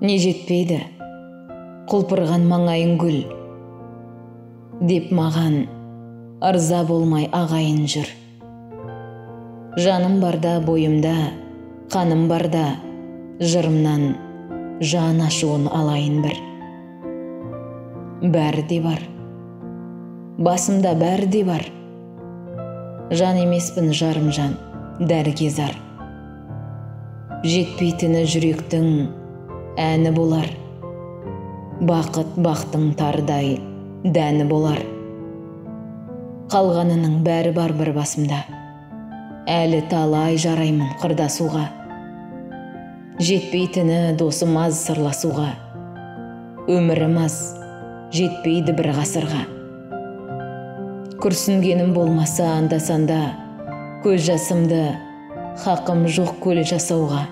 Не жетпейді, құлпырған маңайын гүл, деп маған ырза болмай ағайын жүр. Жаным барда бойымда, қаным барда, жырымнан жан ашуын алайын бір. Бәрі де бар, басымда бәрі де бар. Жан емеспін жарым жан, дәргезар. Жетпейтіні жүректің әні болар. Бақыт бақтың тардай дәні болар. Қалғанының бәрі бар бір басымда. Әлі талай жараймын қырдасуға. Жетпейтіні досым аз сырласуға. Өмірім аз, жетпейді бір ғасырға. Күрсінгенім болмаса анда-санда, көз жасымды хақым жоқ көл жасауға.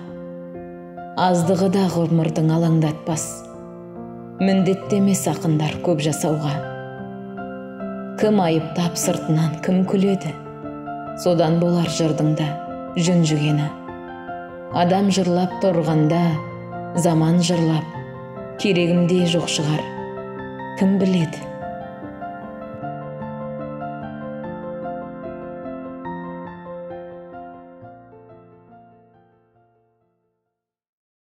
Аздығы да ғұмырдың алаңдатпас, міндеттемес ақындар көп жасауға. Кім айыптап сыртынан кім күледі, содан болар жырдың да жүн жүгені. Адам жырлап тұрғанда, заман жырлап, керегімде жоқ шығар, кім біледі.